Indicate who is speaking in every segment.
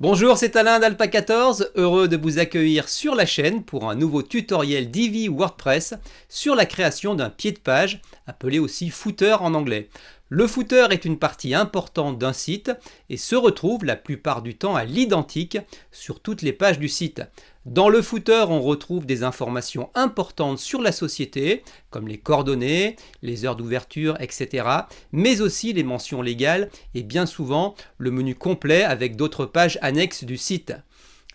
Speaker 1: Bonjour, c'est Alain d'Alpa14, heureux de vous accueillir sur la chaîne pour un nouveau tutoriel Divi WordPress sur la création d'un pied de page, appelé aussi footer en anglais. Le footer est une partie importante d'un site et se retrouve la plupart du temps à l'identique sur toutes les pages du site. Dans le footer, on retrouve des informations importantes sur la société, comme les coordonnées, les heures d'ouverture, etc., mais aussi les mentions légales et bien souvent le menu complet avec d'autres pages annexes du site.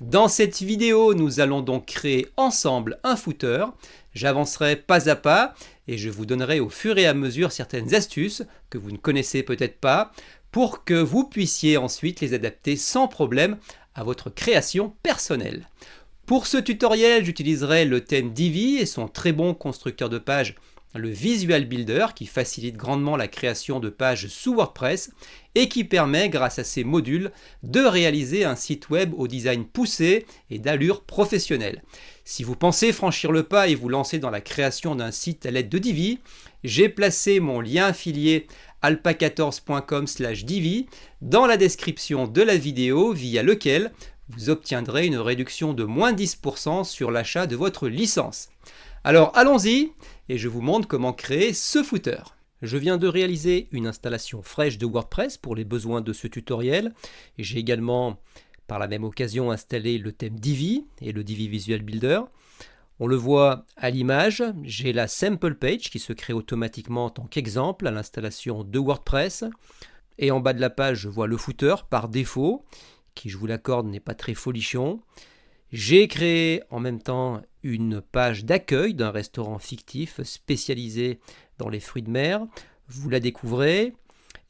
Speaker 1: Dans cette vidéo, nous allons donc créer ensemble un footer. J'avancerai pas à pas et je vous donnerai au fur et à mesure certaines astuces que vous ne connaissez peut-être pas pour que vous puissiez ensuite les adapter sans problème à votre création personnelle. Pour ce tutoriel, j'utiliserai le thème Divi et son très bon constructeur de pages, le Visual Builder, qui facilite grandement la création de pages sous WordPress et qui permet, grâce à ses modules, de réaliser un site web au design poussé et d'allure professionnelle. Si vous pensez franchir le pas et vous lancer dans la création d'un site à l'aide de Divi, j'ai placé mon lien affilié alpa14.com/divi dans la description de la vidéo via lequel vous obtiendrez une réduction de moins 10% sur l'achat de votre licence. Alors allons-y et je vous montre comment créer ce footer. Je viens de réaliser une installation fraîche de WordPress pour les besoins de ce tutoriel. J'ai également par la même occasion installé le thème Divi et le Divi Visual Builder. On le voit à l'image, j'ai la sample page qui se crée automatiquement en tant qu'exemple à l'installation de WordPress. Et en bas de la page, je vois le footer par défaut, qui, je vous l'accorde, n'est pas très folichon. J'ai créé en même temps une page d'accueil d'un restaurant fictif spécialisé dans les fruits de mer. Vous la découvrez.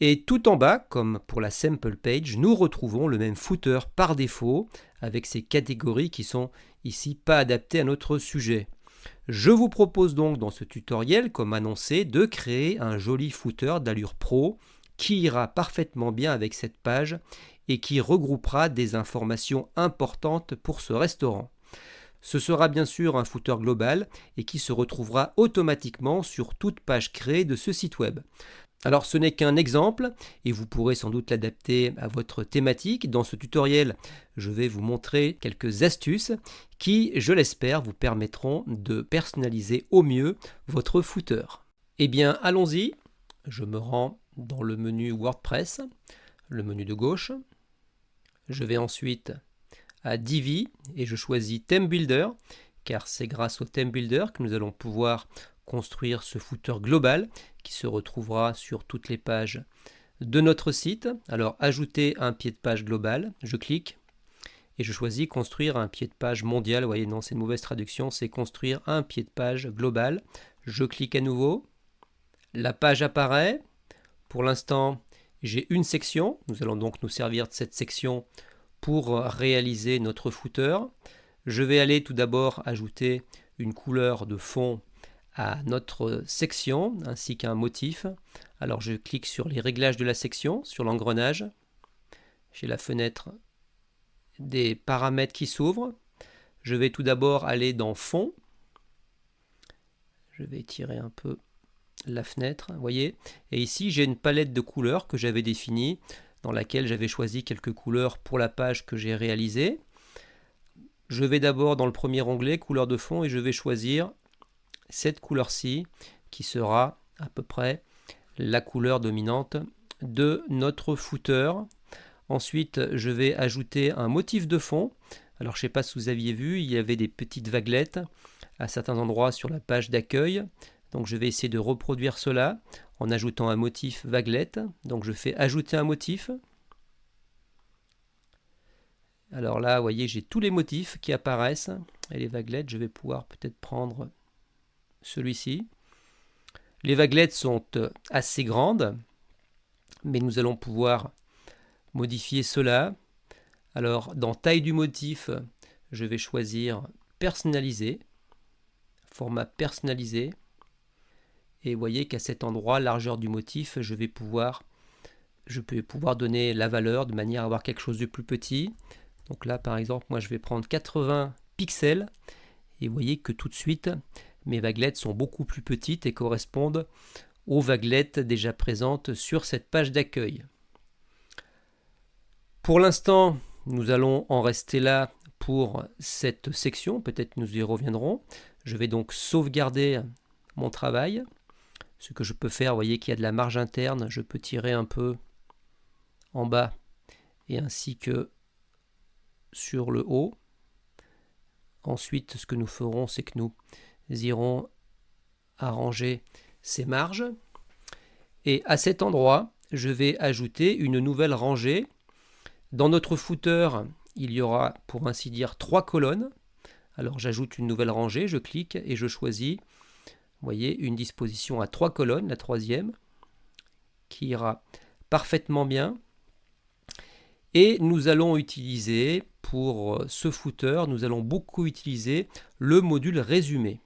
Speaker 1: Et tout en bas, comme pour la sample page, nous retrouvons le même footer par défaut avec ces catégories qui sont ici pas adaptées à notre sujet. Je vous propose donc dans ce tutoriel, comme annoncé, de créer un joli footer d'allure pro qui ira parfaitement bien avec cette page et qui regroupera des informations importantes pour ce restaurant. Ce sera bien sûr un footer global et qui se retrouvera automatiquement sur toute page créée de ce site web. Alors ce n'est qu'un exemple et vous pourrez sans doute l'adapter à votre thématique. Dans ce tutoriel, je vais vous montrer quelques astuces qui, je l'espère, vous permettront de personnaliser au mieux votre footer. Eh bien, allons-y. Je me rends dans le menu WordPress, le menu de gauche. Je vais ensuite à Divi et je choisis Theme Builder car c'est grâce au Theme Builder que nous allons pouvoir construire ce footer global qui se retrouvera sur toutes les pages de notre site. Alors ajouter un pied de page global, je clique et je choisis construire un pied de page mondial. Vous voyez, non, c'est une mauvaise traduction, c'est construire un pied de page global. Je clique à nouveau, la page apparaît. Pour l'instant, j'ai une section. Nous allons donc nous servir de cette section pour réaliser notre footer. Je vais aller tout d'abord ajouter une couleur de fond à notre section ainsi qu'un motif. Alors je clique sur les réglages de la section, sur l'engrenage. J'ai la fenêtre des paramètres qui s'ouvre. Je vais tout d'abord aller dans fond. Je vais étirer un peu la fenêtre, vous voyez. Et ici j'ai une palette de couleurs que j'avais définie, dans laquelle j'avais choisi quelques couleurs pour la page que j'ai réalisée. Je vais d'abord dans le premier onglet, couleur de fond, et je vais choisir cette couleur-ci, qui sera à peu près la couleur dominante de notre footer. Ensuite, je vais ajouter un motif de fond. Alors je ne sais pas si vous aviez vu, il y avait des petites vaguelettes à certains endroits sur la page d'accueil. Donc je vais essayer de reproduire cela en ajoutant un motif vaguelette. Donc je fais ajouter un motif. Alors là, vous voyez, j'ai tous les motifs qui apparaissent. Et les vaguelettes, je vais pouvoir peut-être prendre celui-ci. Les vaguelettes sont assez grandes, mais nous allons pouvoir modifier cela. Alors dans taille du motif, je vais choisir personnaliser, format personnalisé. Et vous voyez qu'à cet endroit, largeur du motif, je peux pouvoir donner la valeur de manière à avoir quelque chose de plus petit. Donc là, par exemple, moi je vais prendre 80 pixels. Et vous voyez que tout de suite, mes vaguelettes sont beaucoup plus petites et correspondent aux vaguelettes déjà présentes sur cette page d'accueil. Pour l'instant, nous allons en rester là pour cette section, peut-être nous y reviendrons. Je vais donc sauvegarder mon travail. Ce que je peux faire, vous voyez qu'il y a de la marge interne, je peux tirer un peu en bas et ainsi que sur le haut. Ensuite, ce que nous ferons, c'est que nous irons arranger ces marges. Et à cet endroit, je vais ajouter une nouvelle rangée. Dans notre footer, il y aura, pour ainsi dire, 3 colonnes. Alors j'ajoute une nouvelle rangée, je clique et je choisis, vous voyez, une disposition à 3 colonnes, la troisième, qui ira parfaitement bien. Et nous allons utiliser, pour ce footer, nous allons beaucoup utiliser le module résumé.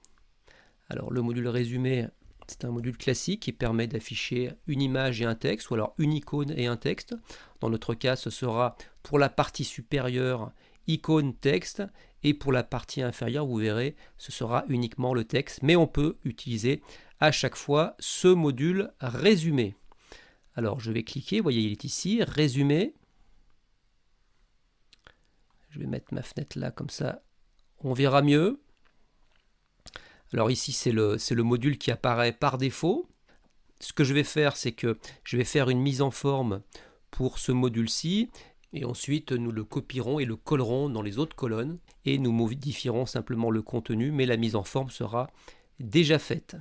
Speaker 1: Alors le module résumé, c'est un module classique qui permet d'afficher une image et un texte, ou alors une icône et un texte. Dans notre cas, ce sera pour la partie supérieure, icône, texte, et pour la partie inférieure, vous verrez, ce sera uniquement le texte. Mais on peut utiliser à chaque fois ce module résumé. Alors je vais cliquer, vous voyez, il est ici, résumé. Je vais mettre ma fenêtre là, comme ça, on verra mieux. Alors ici, c'est le module qui apparaît par défaut. Ce que je vais faire, c'est que je vais faire une mise en forme pour ce module-ci. Et ensuite, nous le copierons et le collerons dans les autres colonnes. Et nous modifierons simplement le contenu, mais la mise en forme sera déjà faite.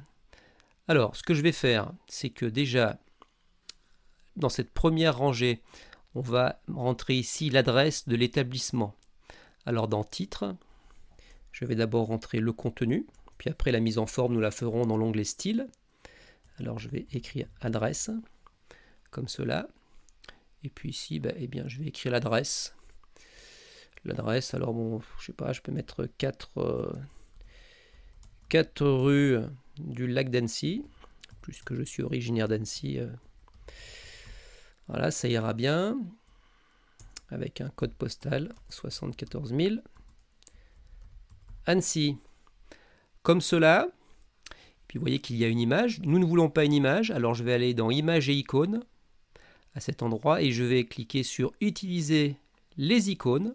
Speaker 1: Alors, ce que je vais faire, c'est que déjà, dans cette première rangée, on va rentrer ici l'adresse de l'établissement. Alors dans titre, je vais d'abord rentrer le contenu, puis après la mise en forme, nous la ferons dans l'onglet style. Alors je vais écrire adresse, comme cela. Et puis ici, eh bien, je vais écrire l'adresse. L'adresse, alors bon, je sais pas, je peux mettre 4 rue du lac d'Annecy, puisque je suis originaire d'Annecy. Voilà, ça ira bien. Avec un code postal 74 000. Annecy. Comme cela. Puis vous voyez qu'il y a une image. Nous ne voulons pas une image, alors je vais aller dans Images et icônes à cet endroit et je vais cliquer sur Utiliser les icônes.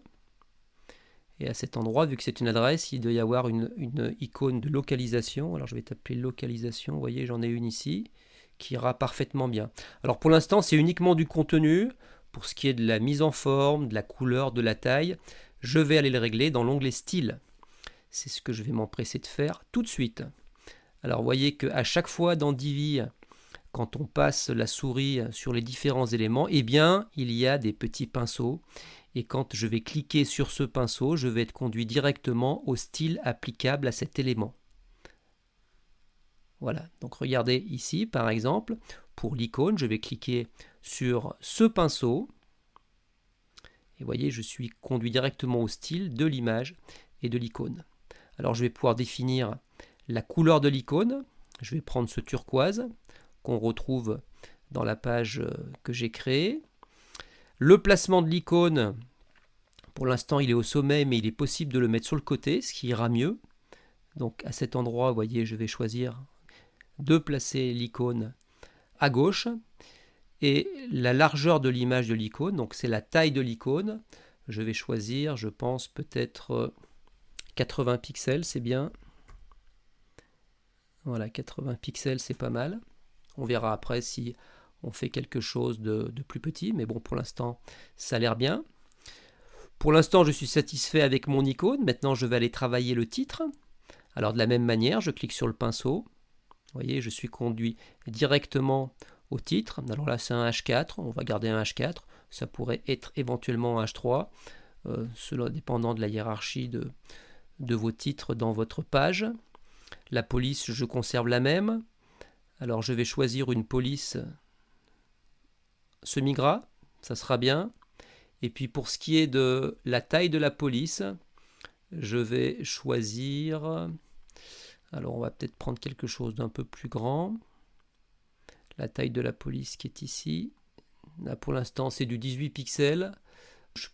Speaker 1: Et à cet endroit, vu que c'est une adresse, il doit y avoir une icône de localisation. Alors je vais taper localisation. Vous voyez, j'en ai une ici qui ira parfaitement bien. Alors pour l'instant, c'est uniquement du contenu. Pour ce qui est de la mise en forme, de la couleur, de la taille, je vais aller le régler dans l'onglet style. C'est ce que je vais m'empresser de faire tout de suite. Alors vous voyez qu'à chaque fois dans Divi, quand on passe la souris sur les différents éléments, eh bien il y a des petits pinceaux. Et quand je vais cliquer sur ce pinceau, je vais être conduit directement au style applicable à cet élément. Voilà, donc regardez ici par exemple, pour l'icône, je vais cliquer sur ce pinceau. Et vous voyez, je suis conduit directement au style de l'image et de l'icône. Alors je vais pouvoir définir la couleur de l'icône. Je vais prendre ce turquoise qu'on retrouve dans la page que j'ai créée. Le placement de l'icône, pour l'instant il est au sommet, mais il est possible de le mettre sur le côté, ce qui ira mieux. Donc à cet endroit, vous voyez, je vais choisir de placer l'icône à gauche. Et la largeur de l'image de l'icône, donc c'est la taille de l'icône, je vais choisir, je pense, peut-être 80 pixels, c'est bien. Voilà, 80 pixels, c'est pas mal. On verra après si on fait quelque chose de plus petit, mais bon, pour l'instant, ça a l'air bien. Pour l'instant, je suis satisfait avec mon icône. Maintenant, je vais aller travailler le titre. Alors, de la même manière, je clique sur le pinceau. Vous voyez, je suis conduit directement au titre. Alors là, c'est un H4. On va garder un H4. Ça pourrait être éventuellement un H3, cela dépendant de la hiérarchie de vos titres dans votre page. La police, je conserve la même. Alors, je vais choisir une police semi-gras. Ça sera bien. Et puis, pour ce qui est de la taille de la police, je vais choisir... Alors, on va peut-être prendre quelque chose d'un peu plus grand. La taille de la police qui est ici. Là, pour l'instant, c'est du 18 pixels.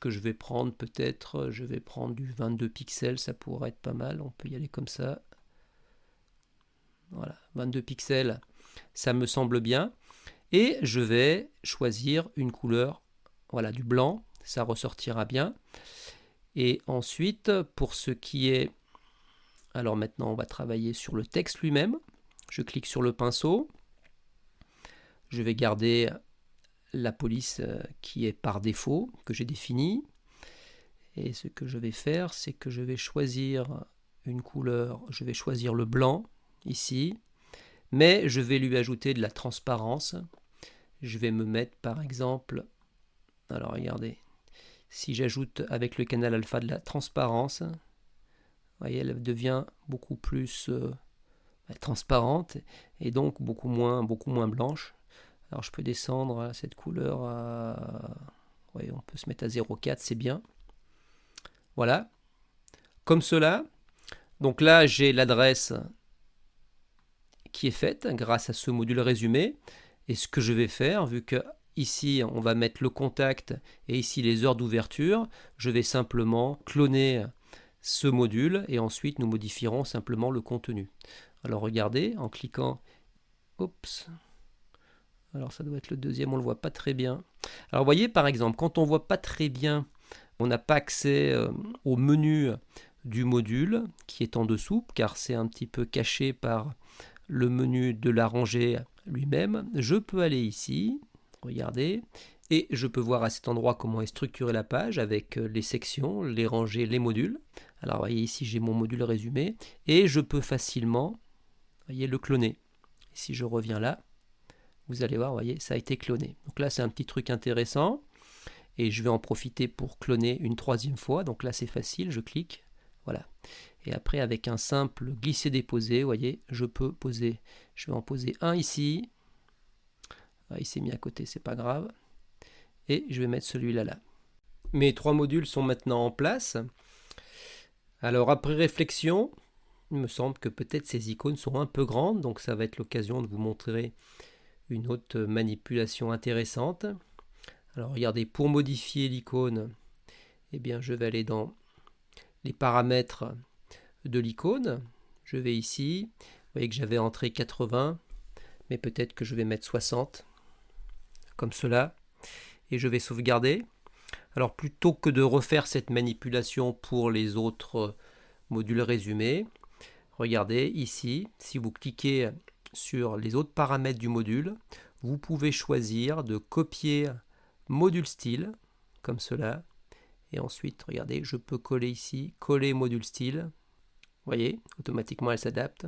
Speaker 1: Que je vais prendre peut-être, je vais prendre du 22 pixels. Ça pourrait être pas mal. On peut y aller comme ça. Voilà, 22 pixels. Ça me semble bien. Et je vais choisir une couleur, voilà, du blanc. ça ressortira bien. Et ensuite, pour ce qui est... Alors maintenant, on va travailler sur le texte lui-même. Je clique sur le pinceau. Je vais garder la police qui est par défaut, que j'ai définie. Et ce que je vais faire, c'est que je vais choisir une couleur. Je vais choisir le blanc, ici. Mais je vais lui ajouter de la transparence. Je vais me mettre, par exemple... Alors, regardez. Si j'ajoute avec le canal alpha de la transparence, vous voyez, elle devient beaucoup plus transparente et donc beaucoup moins blanche. Alors je peux descendre à cette couleur ouais, on peut se mettre à 0,4, c'est bien. Voilà, comme cela. Donc là, j'ai l'adresse qui est faite grâce à ce module résumé. Et ce que je vais faire, vu que ici, on va mettre le contact et ici les heures d'ouverture. Je vais simplement cloner ce module et ensuite nous modifierons simplement le contenu. Alors regardez, en cliquant, oups, alors ça doit être le deuxième, on ne le voit pas très bien. Alors vous voyez par exemple, quand on ne voit pas très bien, on n'a pas accès au menu du module qui est en dessous, car c'est un petit peu caché par le menu de la rangée lui-même. Je peux aller ici, regardez, et je peux voir à cet endroit comment est structurée la page avec les sections, les rangées, les modules. Alors vous voyez ici j'ai mon module résumé et je peux facilement, voyez, le cloner. Et si je reviens là, vous allez voir, voyez, ça a été cloné. Donc là c'est un petit truc intéressant et je vais en profiter pour cloner une troisième fois. Donc là c'est facile, je clique, voilà. Et après avec un simple glisser-déposer, vous voyez, je peux poser, je vais en poser un ici. Ah, il s'est mis à côté, c'est pas grave. Et je vais mettre celui-là là. Mes trois modules sont maintenant en place. Alors après réflexion, il me semble que peut-être ces icônes sont un peu grandes, donc ça va être l'occasion de vous montrer une autre manipulation intéressante. Alors regardez, pour modifier l'icône, eh bien je vais aller dans les paramètres de l'icône. Je vais ici, vous voyez que j'avais entré 80, mais peut-être que je vais mettre 60, comme cela, et je vais sauvegarder. Alors plutôt que de refaire cette manipulation pour les autres modules résumés, regardez ici, si vous cliquez sur les autres paramètres du module, vous pouvez choisir de copier module style, comme cela, et ensuite, regardez, je peux coller ici, coller module style, vous voyez, automatiquement elle s'adapte,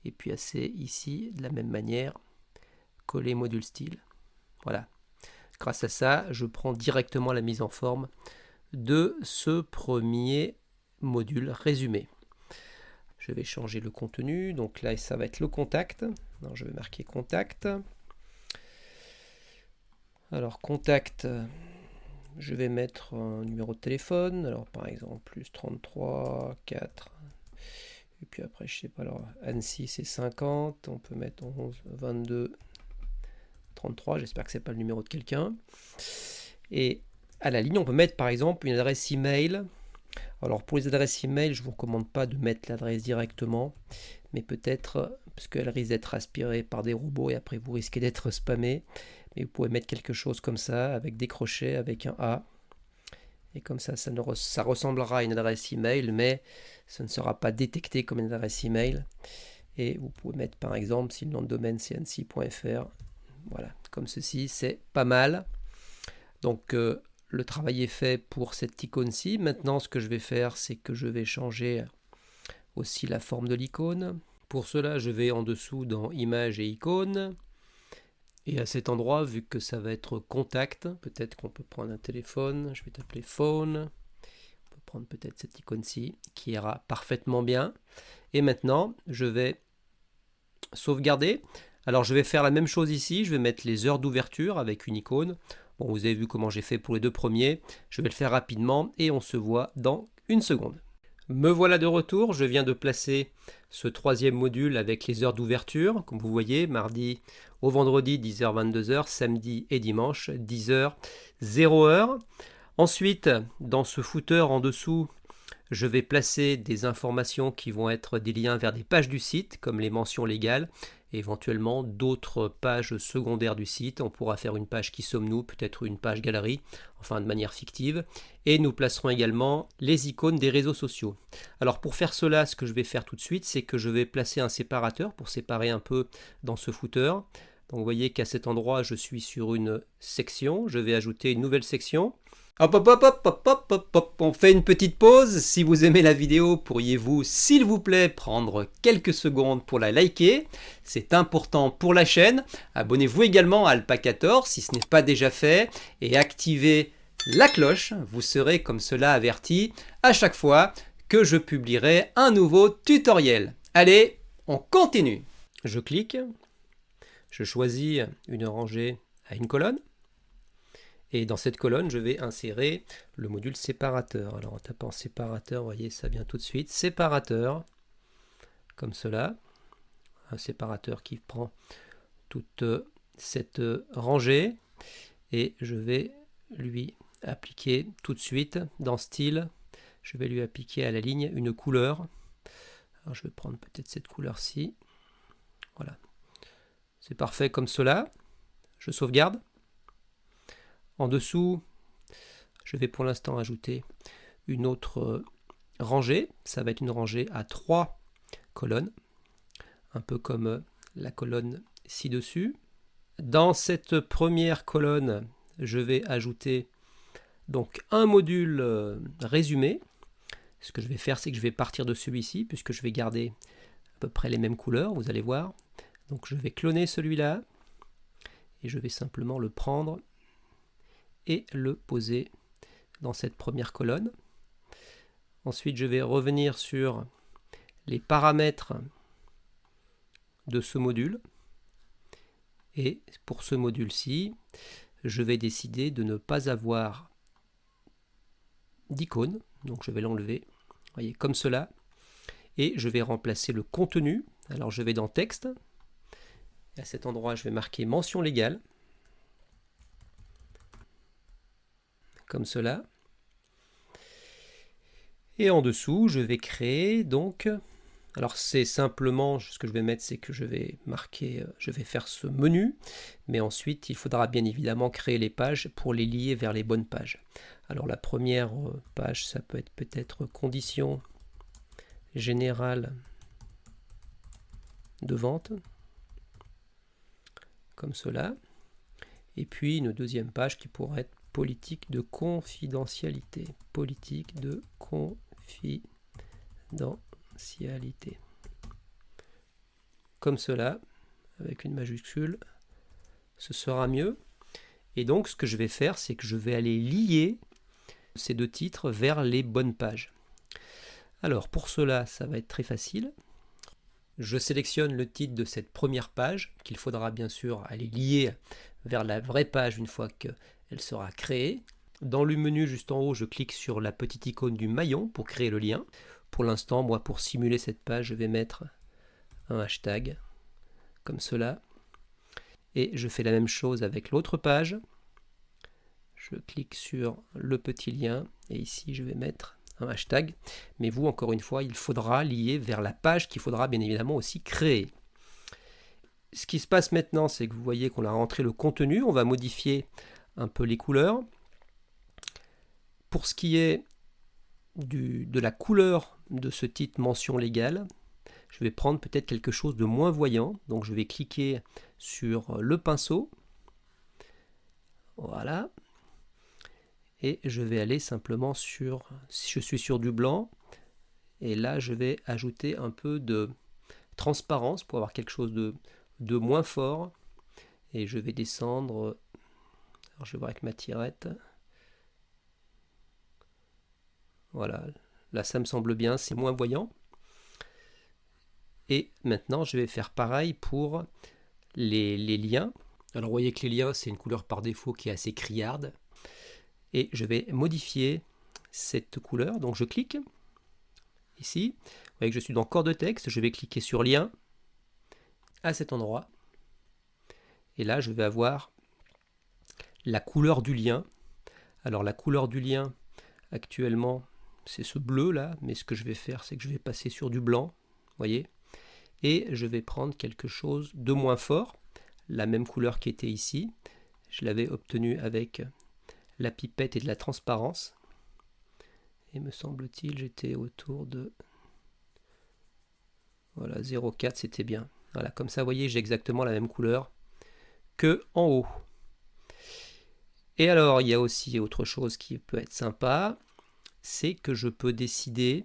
Speaker 1: et puis assez ici, de la même manière, coller module style, voilà. Grâce à ça, je prends directement la mise en forme de ce premier module résumé. Je vais changer le contenu, donc là ça va être le contact. Alors, je vais marquer contact. Alors contact, je vais mettre un numéro de téléphone, alors par exemple plus 33 4, et puis après je sais pas, alors Annecy c'est 50, on peut mettre 11 22 33, j'espère que c'est pas le numéro de quelqu'un. Et à la ligne on peut mettre par exemple une adresse email. Alors pour les adresses email, je ne vous recommande pas de mettre l'adresse directement, mais peut-être, parce qu'elle risque d'être aspirée par des robots et après vous risquez d'être spammé, mais vous pouvez mettre quelque chose comme ça, avec des crochets, avec un A, et comme ça, ça ressemblera à une adresse email, mais ça ne sera pas détecté comme une adresse email. Et vous pouvez mettre par exemple, si le nom de domaine c'est annecy.fr, voilà, comme ceci, c'est pas mal. Donc le travail est fait pour cette icône-ci. Maintenant, ce que je vais faire, c'est que je vais changer aussi la forme de l'icône. Pour cela, je vais en dessous dans Images et icônes. Et à cet endroit, vu que ça va être contact, peut-être qu'on peut prendre un téléphone. Je vais t'appeler phone. On peut prendre peut-être cette icône-ci qui ira parfaitement bien. Et maintenant, je vais sauvegarder. Alors, je vais faire la même chose ici. Je vais mettre les heures d'ouverture avec une icône. Bon, vous avez vu comment j'ai fait pour les deux premiers. Je vais le faire rapidement et on se voit dans une seconde. Me voilà de retour. Je viens de placer ce troisième module avec les heures d'ouverture. Comme vous voyez, mardi au vendredi 10h 22h, samedi et dimanche 10h 0h. Ensuite, dans ce footer en dessous, je vais placer des informations qui vont être des liens vers des pages du site, comme les mentions légales. et éventuellement d'autres pages secondaires du site. On pourra faire une page Qui sommes-nous, peut-être une page galerie, enfin de manière fictive. Et nous placerons également les icônes des réseaux sociaux. Alors pour faire cela, ce que je vais faire tout de suite, c'est que je vais placer un séparateur pour séparer un peu dans ce footer. Donc vous voyez qu'à cet endroit, je suis sur une section. Je vais ajouter une nouvelle section. Hop, hop, hop, hop, hop, hop, hop, hop. On fait une petite pause. Si vous aimez la vidéo, pourriez-vous, s'il vous plaît, prendre quelques secondes pour la liker. C'est important pour la chaîne. Abonnez-vous également à Alpacator si ce n'est pas déjà fait. Et activez la cloche. Vous serez comme cela averti à chaque fois que je publierai un nouveau tutoriel. Allez, on continue. Je clique. Je choisis une rangée à une colonne. Et dans cette colonne, je vais insérer le module séparateur. Alors en tapant séparateur, vous voyez, ça vient tout de suite. Séparateur, comme cela. Un séparateur qui prend toute cette rangée. Et je vais lui appliquer tout de suite dans style. Je vais lui appliquer à la ligne une couleur. Alors je vais prendre peut-être cette couleur-ci. Voilà. C'est parfait comme cela. Je sauvegarde. En dessous, je vais pour l'instant ajouter une autre rangée. Ça va être une rangée à 3 colonnes, un peu comme la colonne ci-dessus. Dans cette première colonne, je vais ajouter donc un module résumé. Ce que je vais faire, c'est que je vais partir de celui-ci, puisque je vais garder à peu près les mêmes couleurs, vous allez voir. Donc je vais cloner celui-là, et je vais simplement le prendre et le poser dans cette première colonne. Ensuite, je vais revenir sur les paramètres de ce module. Et pour ce module-ci, je vais décider de ne pas avoir d'icône. Donc je vais l'enlever, voyez, comme cela. Et je vais remplacer le contenu. Alors je vais dans texte. À cet endroit, je vais marquer mention légale. Comme cela. Et en dessous, je vais créer donc, alors c'est simplement, ce que je vais mettre, c'est que je vais marquer, je vais faire ce menu, mais ensuite il faudra bien évidemment créer les pages pour les lier vers les bonnes pages. Alors la première page, ça peut être peut-être conditions générales de vente, comme cela, et puis une deuxième page qui pourrait être politique de confidentialité. Politique de confidentialité. Comme cela, avec une majuscule, ce sera mieux. Et donc, ce que je vais faire, c'est que je vais aller lier ces deux titres vers les bonnes pages. Alors, pour cela, ça va être très facile. Je sélectionne le titre de cette première page, qu'il faudra bien sûr aller lier vers la vraie page une fois qu'elle sera créée. Dans le menu juste en haut, je clique sur la petite icône du maillon pour créer le lien. Pour l'instant, moi, pour simuler cette page, je vais mettre un hashtag, comme cela. Et je fais la même chose avec l'autre page. Je clique sur le petit lien, et ici, je vais mettre un hashtag. Mais vous, encore une fois, il faudra lier vers la page qu'il faudra bien évidemment aussi créer. Ce qui se passe maintenant, c'est que vous voyez qu'on a rentré le contenu. On va modifier un peu les couleurs. Pour ce qui est de la couleur de ce titre mention légale, je vais prendre peut-être quelque chose de moins voyant. Donc je vais cliquer sur le pinceau. Voilà. Et je vais aller simplement sur, si je suis sur du blanc, et là je vais ajouter un peu de transparence pour avoir quelque chose de moins fort. Et je vais descendre, alors je vais voir avec ma tirette. Voilà, là ça me semble bien, c'est moins voyant. Et maintenant je vais faire pareil pour les liens. Alors vous voyez que les liens, c'est une couleur par défaut qui est assez criarde. Et je vais modifier cette couleur. Donc je clique ici. Vous voyez que je suis dans corps de texte. Je vais cliquer sur lien à cet endroit. Et là, je vais avoir la couleur du lien. Alors la couleur du lien, actuellement, c'est ce bleu là. Mais ce que je vais faire, c'est que je vais passer sur du blanc. Vous voyez ? et je vais prendre quelque chose de moins fort, la même couleur qui était ici. Je l'avais obtenue avec la pipette et de la transparence. Et me semble-t-il, j'étais autour de... Voilà, 0,4, c'était bien. Voilà, comme ça, vous voyez, j'ai exactement la même couleur que en haut. Et alors, il y a aussi autre chose qui peut être sympa, c'est que je peux décider,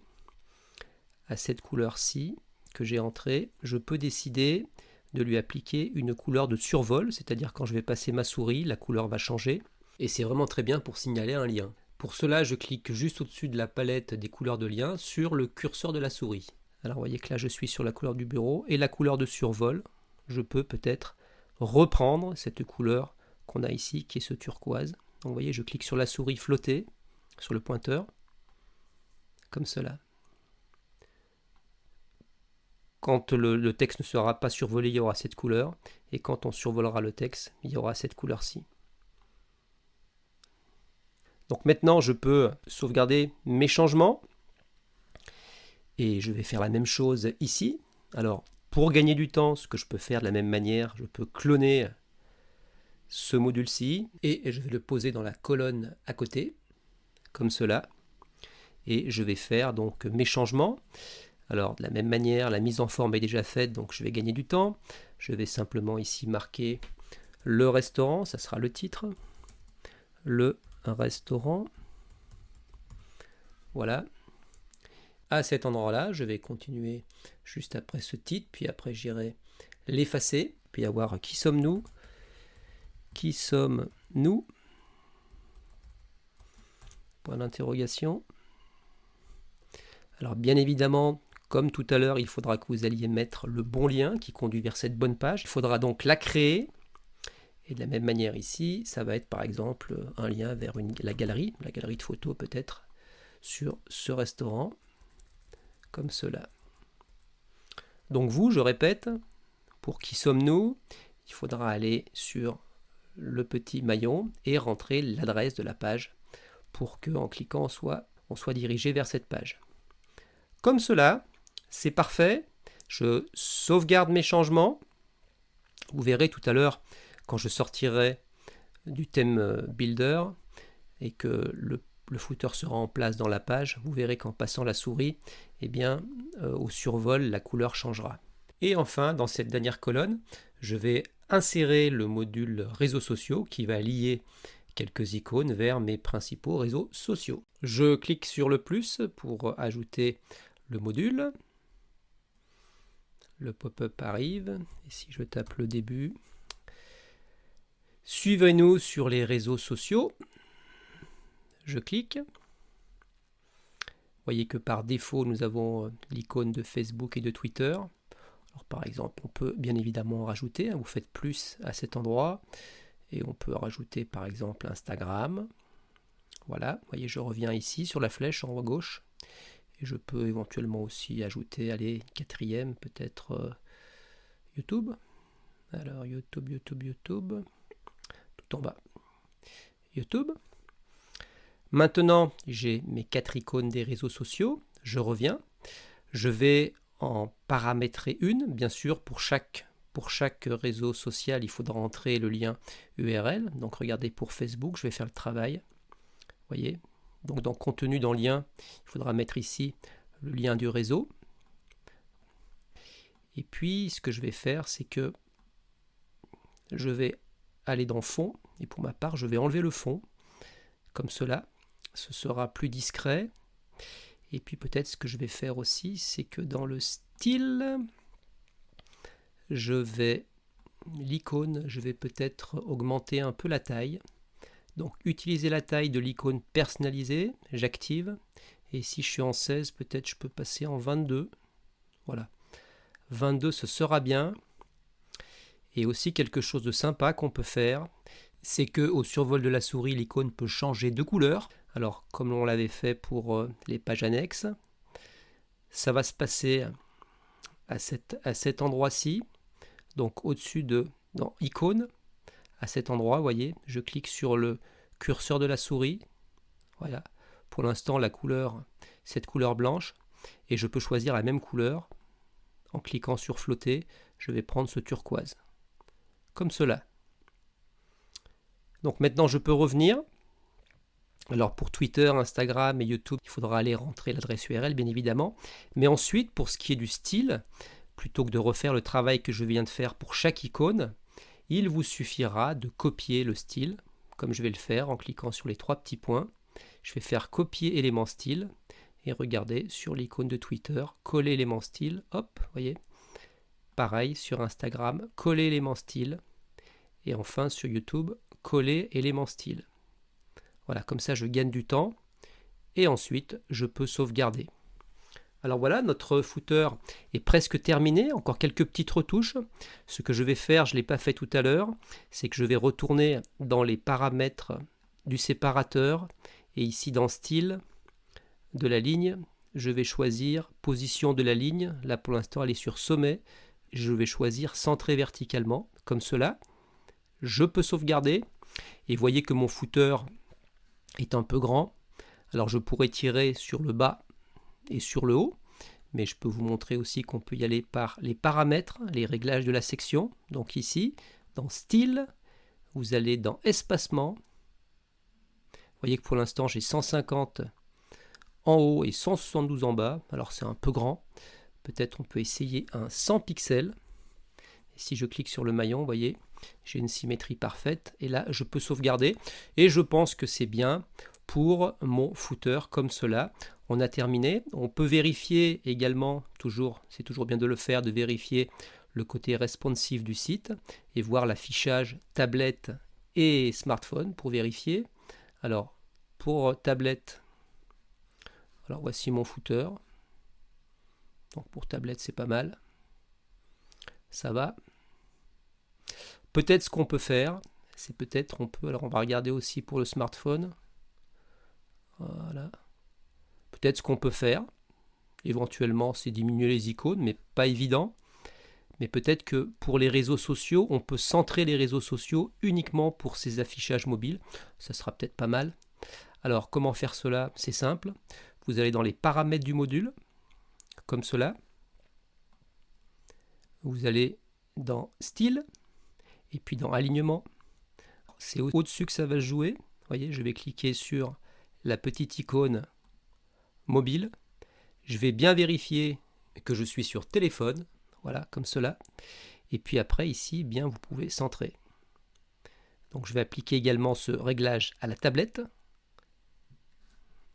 Speaker 1: à cette couleur-ci que j'ai entrée, je peux décider de lui appliquer une couleur de survol, c'est-à-dire quand je vais passer ma souris, la couleur va changer. Et c'est vraiment très bien pour signaler un lien. Pour cela, je clique juste au-dessus de la palette des couleurs de lien sur le curseur de la souris. Alors vous voyez que là je suis sur la couleur du bureau et la couleur de survol, je peux peut-être reprendre cette couleur qu'on a ici qui est ce turquoise. Donc vous voyez, je clique sur la souris flottée, sur le pointeur, comme cela. Quand le texte ne sera pas survolé, il y aura cette couleur, et quand on survolera le texte, il y aura cette couleur-ci. Donc maintenant je peux sauvegarder mes changements. Et je vais faire la même chose ici. Alors, pour gagner du temps, ce que je peux faire de la même manière, je peux cloner ce module-ci et je vais le poser dans la colonne à côté, comme cela. Et je vais faire donc mes changements. Alors, de la même manière, la mise en forme est déjà faite, donc je vais gagner du temps. Je vais simplement ici marquer le restaurant, ça sera le titre. Le restaurant. Voilà. À cet endroit-là, je vais continuer juste après ce titre, puis après j'irai l'effacer, puis avoir qui sommes-nous, qui sommes-nous, point d'interrogation. Alors bien évidemment, comme tout à l'heure, il faudra que vous alliez mettre le bon lien qui conduit vers cette bonne page. Il faudra donc la créer, et de la même manière ici, ça va être par exemple un lien vers la galerie de photos peut-être, sur ce restaurant. Comme cela. Donc vous, je répète, pour qui sommes-nous, il faudra aller sur le petit maillon et rentrer l'adresse de la page pour que en cliquant on soit dirigé vers cette page. Comme cela, c'est parfait. Je sauvegarde mes changements. Vous verrez tout à l'heure quand je sortirai du thème Builder et que le footer sera en place dans la page, vous verrez qu'en passant la souris, eh bien, au survol, la couleur changera. Et enfin, dans cette dernière colonne, je vais insérer le module réseaux sociaux qui va lier quelques icônes vers mes principaux réseaux sociaux. Je clique sur le plus pour ajouter le module. Le pop-up arrive, et si je tape le début, suivez-nous sur les réseaux sociaux. Je clique. Vous voyez que par défaut, nous avons l'icône de Facebook et de Twitter. Alors, par exemple, on peut bien évidemment en rajouter. Vous faites plus à cet endroit. Et on peut rajouter par exemple Instagram. Voilà, vous voyez, je reviens ici sur la flèche en haut à gauche. Et je peux éventuellement aussi ajouter, allez, quatrième, peut-être YouTube. Alors, YouTube, tout en bas. YouTube. Maintenant, j'ai mes 4 icônes des réseaux sociaux. Je reviens. Je vais en paramétrer une. Bien sûr, pour chaque réseau social, il faudra entrer le lien URL. Donc, regardez, pour Facebook, je vais faire le travail. Vous voyez. Donc, dans contenu, dans lien, il faudra mettre ici le lien du réseau. Et puis, ce que je vais faire, c'est que je vais aller dans fond. Et pour ma part, je vais enlever le fond. Comme cela. Ce sera plus discret. Et puis peut-être ce que je vais faire aussi, c'est que dans le style, l'icône, je vais peut-être augmenter un peu la taille. Donc utiliser la taille de l'icône personnalisée, j'active. Et si je suis en 16, peut-être je peux passer en 22. Voilà. 22, ce sera bien. Et aussi quelque chose de sympa qu'on peut faire, c'est que au survol de la souris, l'icône peut changer de couleur. Alors, comme on l'avait fait pour les pages annexes, ça va se passer à cet endroit-ci. Donc, au-dessus dans icône, à cet endroit, vous voyez, je clique sur le curseur de la souris. Voilà. Pour l'instant, la couleur, cette couleur blanche. Et je peux choisir la même couleur en cliquant sur flotter, je vais prendre ce turquoise. Comme cela. Donc maintenant je peux revenir. Alors pour Twitter, Instagram et YouTube, il faudra aller rentrer l'adresse URL bien évidemment. Mais ensuite, pour ce qui est du style, plutôt que de refaire le travail que je viens de faire pour chaque icône, il vous suffira de copier le style, comme je vais le faire en cliquant sur les 3 petits points. Je vais faire copier élément style et regardez sur l'icône de Twitter, coller élément style, hop, voyez. Pareil sur Instagram, coller élément style. Et enfin sur YouTube, coller élément style. Voilà, comme ça je gagne du temps. Et ensuite, je peux sauvegarder. Alors voilà, notre footer est presque terminé. Encore quelques petites retouches. Ce que je vais faire, je ne l'ai pas fait tout à l'heure, c'est que je vais retourner dans les paramètres du séparateur. Et ici dans style de la ligne, je vais choisir position de la ligne. Là pour l'instant, elle est sur sommet. Je vais choisir centrer verticalement, comme cela. Je peux sauvegarder. Et vous voyez que mon footer est un peu grand. Alors je pourrais tirer sur le bas et sur le haut, mais je peux vous montrer aussi qu'on peut y aller par les paramètres, les réglages de la section. Donc ici, dans style, vous allez dans espacement. Vous voyez que pour l'instant j'ai 150 en haut et 172 en bas. Alors c'est un peu grand. Peut-être on peut essayer un 100 pixels. Et si je clique sur le maillon, vous voyez, j'ai une symétrie parfaite. Et là, je peux sauvegarder. Et je pense que c'est bien pour mon footer comme cela. On a terminé. On peut vérifier également, c'est toujours bien de le faire, de vérifier le côté responsive du site et voir l'affichage tablette et smartphone pour vérifier. Alors, pour tablette, alors voici mon footer. Donc pour tablette, c'est pas mal. Ça va. Peut-être ce qu'on peut faire, c'est peut-être alors on va regarder aussi pour le smartphone. Voilà. Peut-être ce qu'on peut faire, éventuellement, c'est diminuer les icônes, mais pas évident. Mais peut-être que pour les réseaux sociaux, on peut centrer les réseaux sociaux uniquement pour ces affichages mobiles. Ça sera peut-être pas mal. Alors, comment faire cela? C'est simple. Vous allez dans les paramètres du module, comme cela. Vous allez dans style, et puis dans alignement. C'est au-dessus que ça va se jouer. Vous voyez, je vais cliquer sur la petite icône mobile. Je vais bien vérifier que je suis sur téléphone. Voilà, comme cela. Et puis après, ici, bien, vous pouvez centrer. Donc, je vais appliquer également ce réglage à la tablette.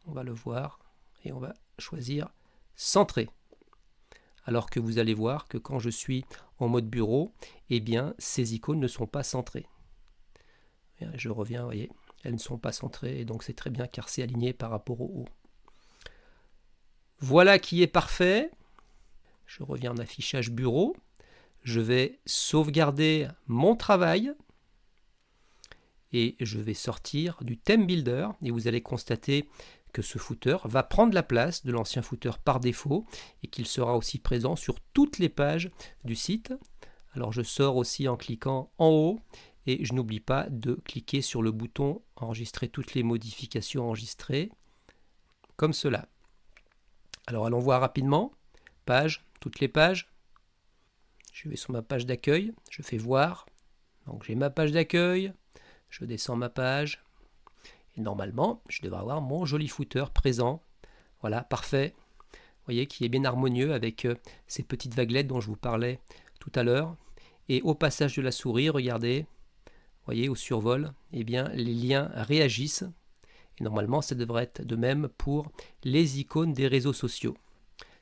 Speaker 1: On va le voir. Et on va choisir centrer. Alors que vous allez voir que quand je suis en mode bureau, eh bien, ces icônes ne sont pas centrées. Je reviens, vous voyez, elles ne sont pas centrées. Et donc, c'est très bien car c'est aligné par rapport au haut. Voilà qui est parfait. Je reviens en affichage bureau. Je vais sauvegarder mon travail. Et je vais sortir du Theme Builder. Et vous allez constater que ce footer va prendre la place de l'ancien footer par défaut. Et qu'il sera aussi présent sur toutes les pages du site. Alors je sors aussi en cliquant en haut. Et je n'oublie pas de cliquer sur le bouton enregistrer toutes les modifications enregistrées. Comme cela. Alors allons voir rapidement. Page, toutes les pages. Je vais sur ma page d'accueil, je fais voir. Donc j'ai ma page d'accueil, je descends ma page. Et normalement, je devrais avoir mon joli footer présent. Voilà, parfait. Vous voyez qui est bien harmonieux avec ces petites vaguelettes dont je vous parlais tout à l'heure. Et au passage de la souris, regardez, vous voyez au survol, eh bien les liens réagissent. Et normalement, ça devrait être de même pour les icônes des réseaux sociaux.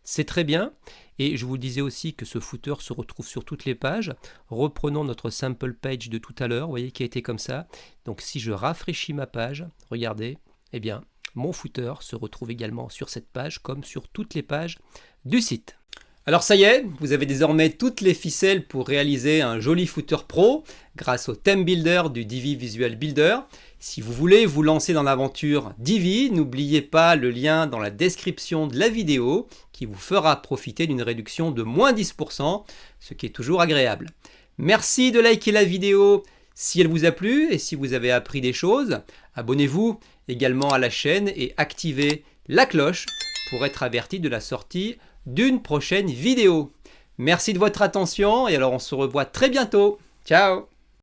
Speaker 1: C'est très bien. Et je vous disais aussi que ce footer se retrouve sur toutes les pages. Reprenons notre sample page de tout à l'heure, vous voyez, qui a été comme ça. Donc si je rafraîchis ma page, regardez, eh bien, mon footer se retrouve également sur cette page, comme sur toutes les pages du site. Alors ça y est, vous avez désormais toutes les ficelles pour réaliser un joli footer pro grâce au Theme Builder du Divi Visual Builder. Si vous voulez vous lancer dans l'aventure Divi, n'oubliez pas le lien dans la description de la vidéo qui vous fera profiter d'une réduction de moins 10%, ce qui est toujours agréable. Merci de liker la vidéo si elle vous a plu et si vous avez appris des choses. Abonnez-vous également à la chaîne et activez la cloche pour être averti de la sortie d'une prochaine vidéo. Merci de votre attention et alors on se revoit très bientôt. Ciao!